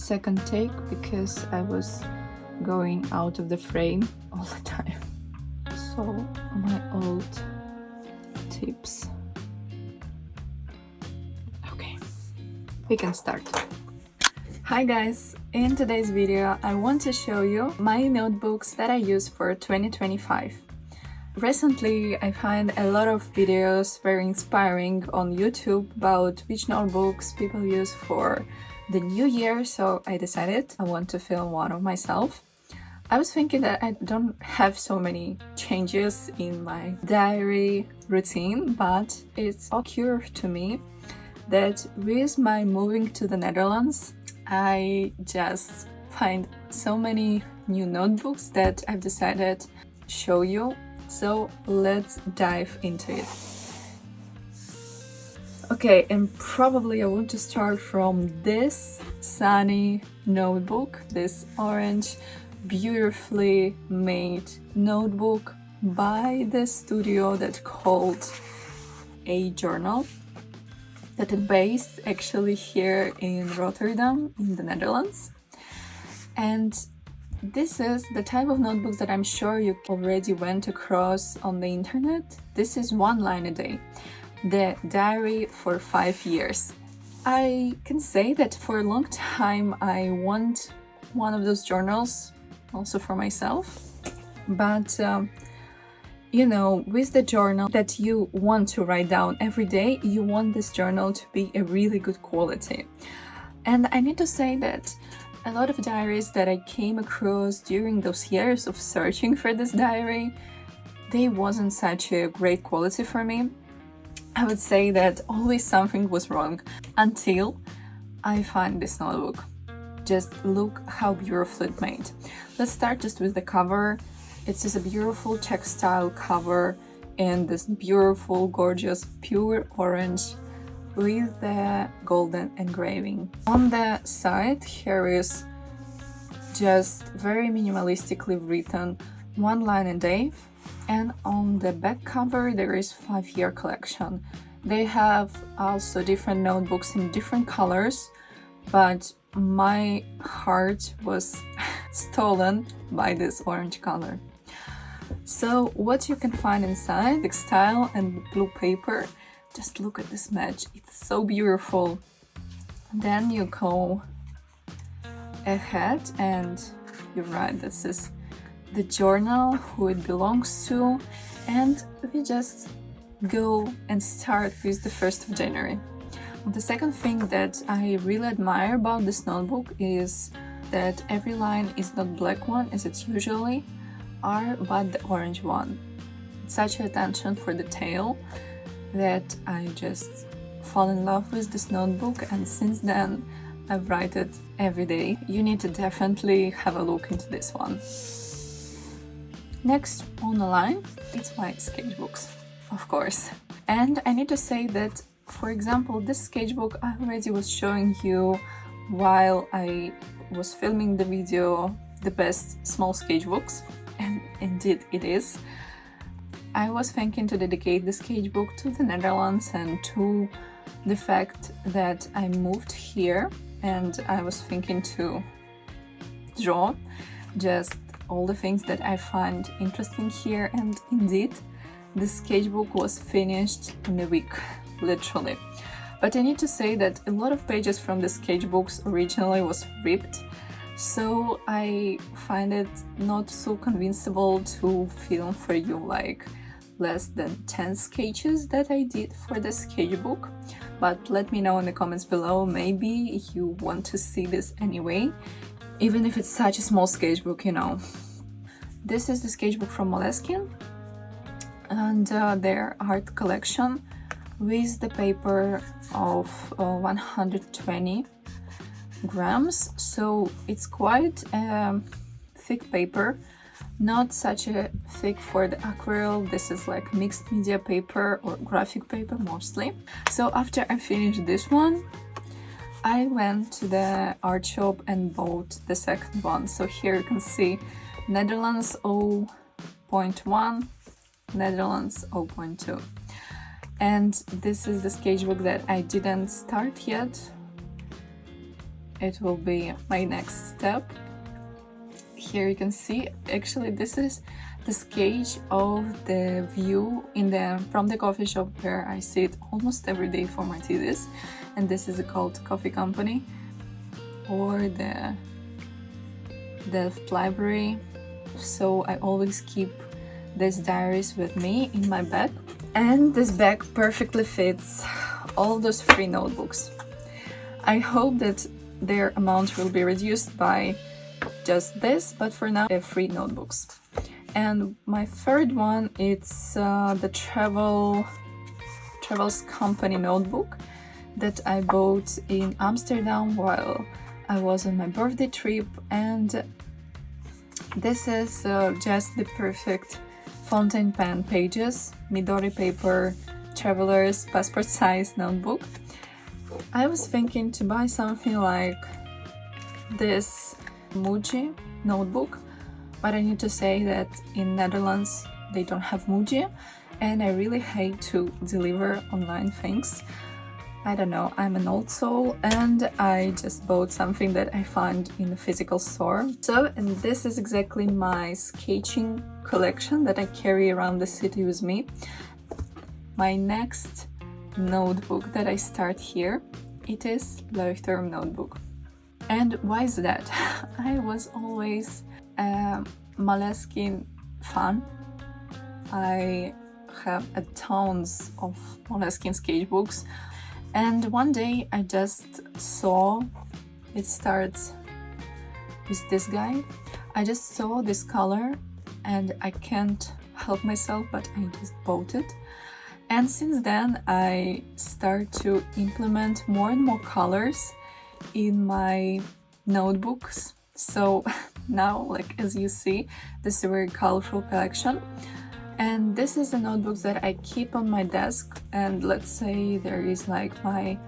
second take because I was going out of the frame all the time. So my old tips. Okay, we can start. Hi guys! In today's video I want to show you my notebooks that I use for 2025. Recently I find a lot of videos very inspiring on YouTube about which notebooks people use for the new year, so I decided I want to film one of myself. I was thinking that I don't have so many changes in my diary routine, but it's occurred to me that with my moving to the Netherlands, I just find so many new notebooks that I've decided to show you. So let's dive into it. Okay, and probably I want to start from this sunny notebook, this orange, beautifully made notebook by the studio that called AzArt, that is based actually here in Rotterdam in the Netherlands. And this is the type of notebooks that I'm sure you already went across on the internet. This is one line a day, the diary for 5 years. I can say that for a long time I want one of those journals also for myself, but you know, with the journal that you want to write down every day, you want this journal to be a really good quality. And I need to say that a lot of diaries that I came across during those years of searching for this diary, they wasn't such a great quality for me. I would say that always something was wrong until I find this notebook. Just look how beautifully it's made. Let's start just with the cover. It's just a beautiful textile cover and this beautiful, gorgeous, pure orange with the golden engraving. On the side, here is just very minimalistically written one line a day. And on the back cover, there is 5-year collection. They have also different notebooks in different colors, but my heart was stolen by this orange color. So what you can find inside, textile and blue paper, just look at this match, it's so beautiful. Then you go ahead and you write this is the journal, who it belongs to, and we just go and start with the 1st of January. The second thing that I really admire about this notebook is that every line is not black one as it usually are, but the orange one. It's such attention for detail that I just fall in love with this notebook, and since then I write it every day. You need to definitely have a look into this one. Next on the line, it's my sketchbooks, of course. And I need to say that, for example, this sketchbook I already was showing you while I was filming the video, the best small sketchbooks, and indeed it is. I was thinking to dedicate the sketchbook to the Netherlands and to the fact that I moved here, and I was thinking to draw just all the things that I find interesting here, and indeed the sketchbook was finished in a week, literally. But I need to say that a lot of pages from the sketchbooks originally was ripped, so I find it not so convincible to film for you like less than 10 sketches that I did for the sketchbook. But let me know in the comments below, maybe you want to see this anyway, even if it's such a small sketchbook, you know. This is the sketchbook from Moleskine and their art collection with the paper of 120 grams, so it's quite thick paper, not such a thick for the aquarelle. This is like mixed media paper or graphic paper mostly. So after I finished this one, I went to the art shop and bought the second one. So here you can see Netherlands 0.1, Netherlands 0.2. And this is the sketchbook that I didn't start yet. it will be my next step. Here you can see, actually this is the sketch of the view from the coffee shop where I sit almost every day for my teas, and this is called Coffee Company, or the Delft Library. So I always keep these diaries with me in my bag, and this bag perfectly fits all those free notebooks. I hope that their amount will be reduced by just this, but for now they're free notebooks. And my third one, it's the Travels Company notebook that I bought in Amsterdam while I was on my birthday trip, and this is just the perfect fountain pen pages, Midori paper, traveler's passport size notebook. I was thinking to buy something like this Muji notebook, but I need to say that in Netherlands they don't have Muji, and I really hate to deliver online things. I don't know, I'm an old soul, and I just bought something that I found in the physical store. So, and this is exactly my sketching collection that I carry around the city with me. My next notebook that I start here, it is Leuchtturm notebook. And why is that? I was always a Moleskine fan. I have tons of Moleskine sketchbooks, and one day I just saw, it starts with this guy. I just saw this color and I can't help myself, but I just bought it. And since then I start to implement more and more colors in my notebooks. So now, like as you see, this is a very colorful collection. And this is a notebook that I keep on my desk, and let's say there is like my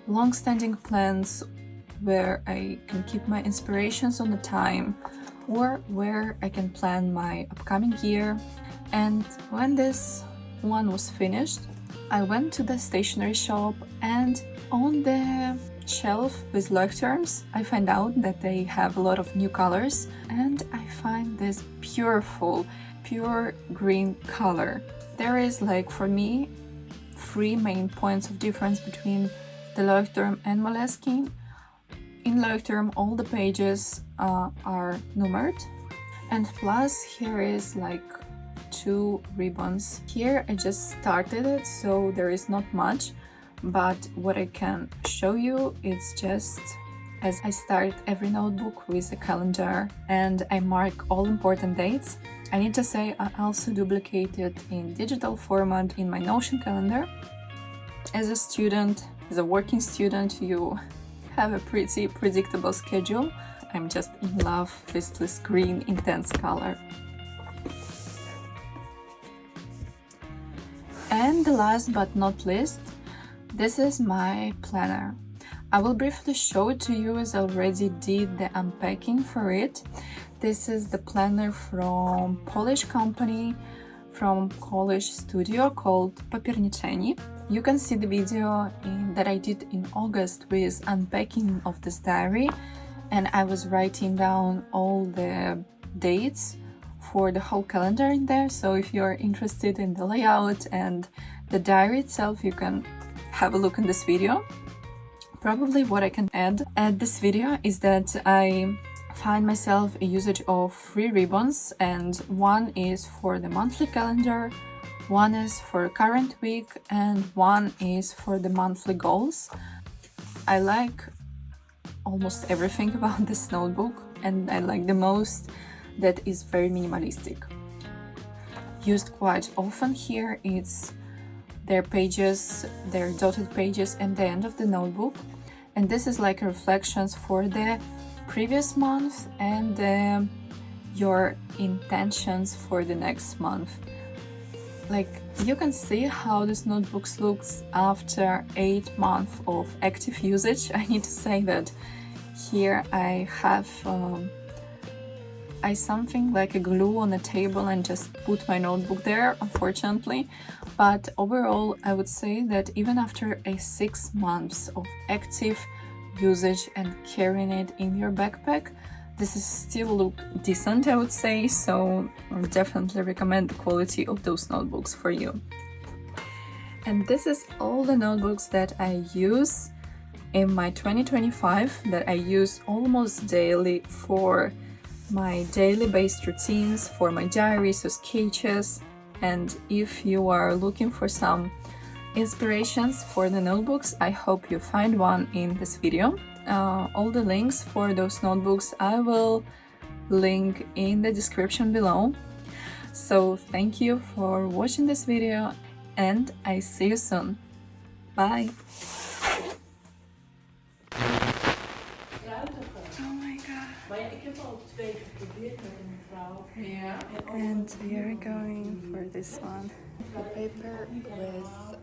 long-standing plans where I can keep my inspirations on the time, or where I can plan my upcoming year. And when this one was finished, I went to the stationery shop, and on the shelf with Leuchtturms I find out that they have a lot of new colors, and I find this beautiful pure green color. There is, like, for me, 3 main points of difference between the Leuchtturm and Moleskine. In Leuchtturm all the pages are numbered, and plus here is like 2 ribbons. Here I just started it, so there is not much, but what I can show you is just as I start every notebook with a calendar and I mark all important dates. I need to say I also duplicate it in digital format in my Notion calendar. As a student, as a working student, you have a pretty predictable schedule. I'm just in love with this green intense color. And the last but not least, this is my planner. I will briefly show it to you as I already did the unpacking for it. This is the planner from Polish company, from Polish studio called Papierniczeni. You can see the video that I did in August with unpacking of this diary, and I was writing down all the dates for the whole calendar in there. So if you're interested in the layout and the diary itself, you can have a look in this video. Probably what I can add at this video is that I find myself a usage of 3 ribbons, and one is for the monthly calendar, one is for current week, and one is for the monthly goals. I like almost everything about this notebook, and I like the most that is very minimalistic. Used quite often here, it's their pages, their dotted pages at the end of the notebook, and this is like reflections for the previous month and your intentions for the next month. Like, you can see how this notebook looks after 8 months of active usage. I need to say that here I have something like a glue on the table and just put my notebook there, unfortunately. But overall, I would say that even after 6 months of active usage and carrying it in your backpack, this is still look decent, I would say, so I definitely recommend the quality of those notebooks for you. And this is all the notebooks that I use in my 2025, that I use almost daily for my daily based routines, for my diaries or sketches. And if you are looking for some inspirations for the notebooks, I hope you find one in this video. All the links for those notebooks I will link in the description below. So thank you for watching this video and I see you soon. Bye! Oh my god. Maar ja, ik heb al 2 keer geprobeerd met een mevrouw. Yeah. And we are going for this one. The paper with